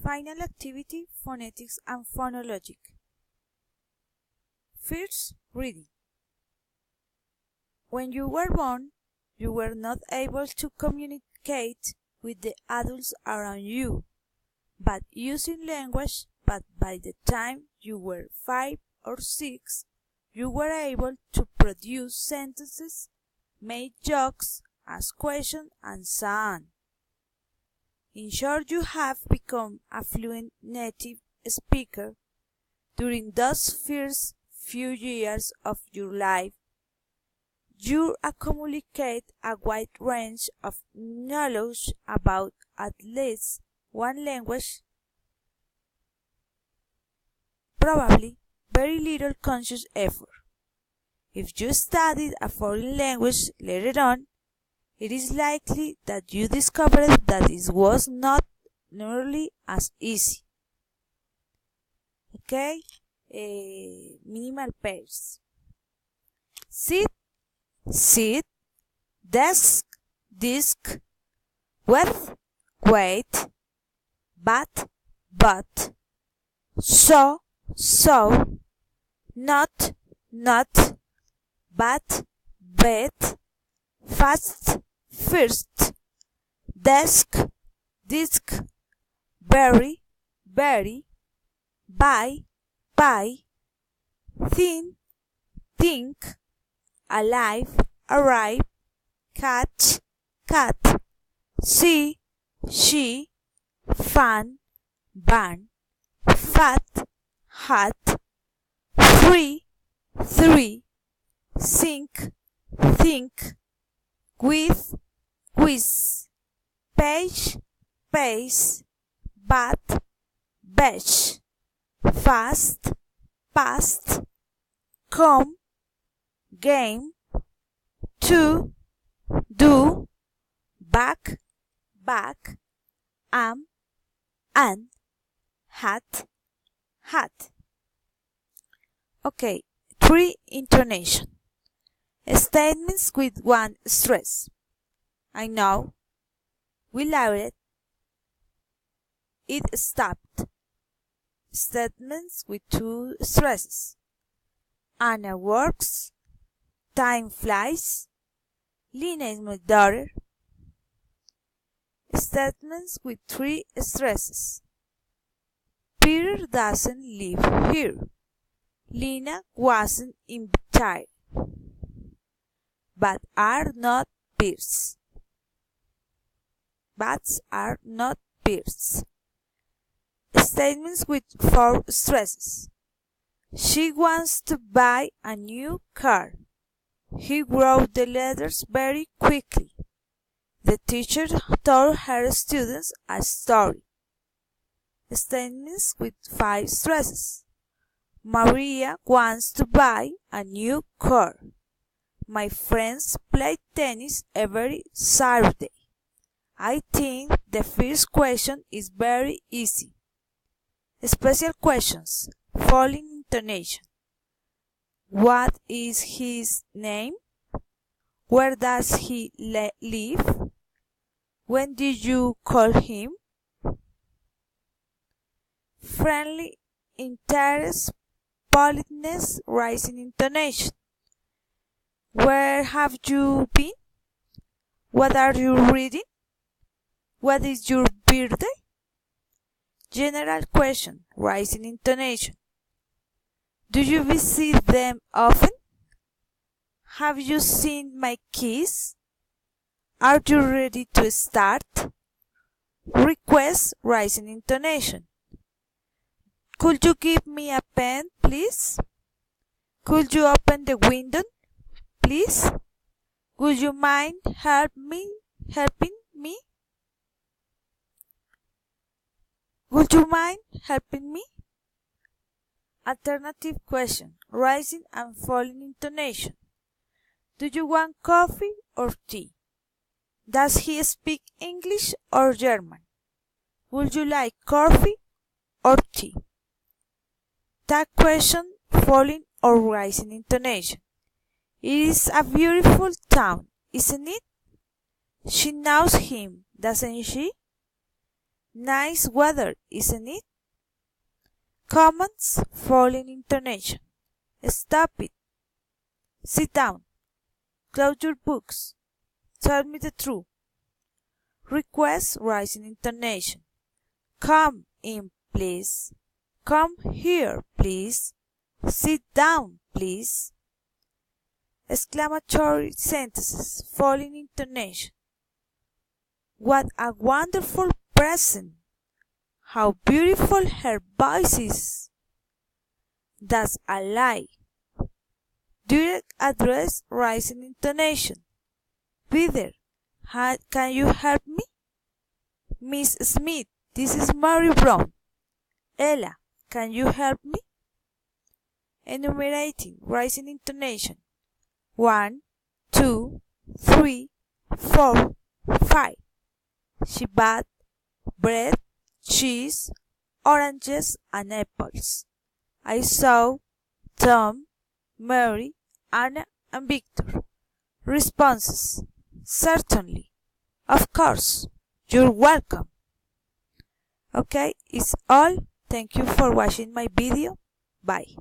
Final activity, Phonetics and Phonologyc. First, reading. When you were born, you were not able to communicate with the adults around you, but using language, but by the time you were 5 or 6, you were able to produce sentences, make jokes, ask questions, and so on. In short, you have become a fluent native speaker. During those first few years of your life, you accumulate a wide range of knowledge about at least one language, probably very little conscious effort. If you studied a foreign language later on, it is likely that you discovered that it was not nearly as easy. Okay? Minimal pairs. Sit, sit, desk, disc, with, wait, but, so, not, but, fast, first, desk, disc, very, buy, thin, think, alive, arrive, catch, cat, see, she, fun, ban, fat, hat, free, three, sink, think, with, quiz, page, pace, bat, bash, fast, past, come, game, to, do, back, am, and, hat. Okay, 3 intonation. Statements with 1 stress. I know. We loved it. It stopped. Statements with 2 stresses. Anna works. Time flies. Lina is my daughter. Statements with 3 stresses. Peter doesn't live here. Lina wasn't invited. But are not birds. Bats are not birds. Statements with 4 stresses. She wants to buy a new car. He wrote the letters very quickly. The teacher told her students a story. Statements with 5 stresses. Maria wants to buy a new car. My friends play tennis every Saturday. I think the first question is very easy. Special questions. Following intonation. What is his name? Where does he live? When did you call him? Friendly interest, politeness, rising intonation. Where have you been? What are you reading? What is your birthday? General question, rising intonation. Do you visit them often? Have you seen my keys? Are you ready to start? Request, rising intonation. Could you give me a pen, please? Could you open the window, please? Would you mind helping me? Would you mind helping me? Alternative question, rising and falling intonation. Do you want coffee or tea? Does he speak English or German? Would you like coffee or tea? That question, falling or rising intonation. It is a beautiful town, isn't it? She knows him, doesn't she? Nice weather, isn't it? Commands following intonation. Stop it. Sit down. Close your books. Tell me the truth. Request rising intonation. Come in, please. Come here, please. Sit down, please. Exclamatory sentences following intonation. What a wonderful present! How beautiful her voice is! That's a lie. Direct address rising intonation. Peter, can you help me? Miss Smith, this is Mary Brown. Ella, can you help me? Enumerating rising intonation. 1, 2, 3, 4, 5. She bought bread, cheese, oranges, and apples. I saw Tom, Mary, Anna, and Victor. Responses. Certainly. Of course. You're welcome. Okay, it's all. Thank you for watching my video. Bye.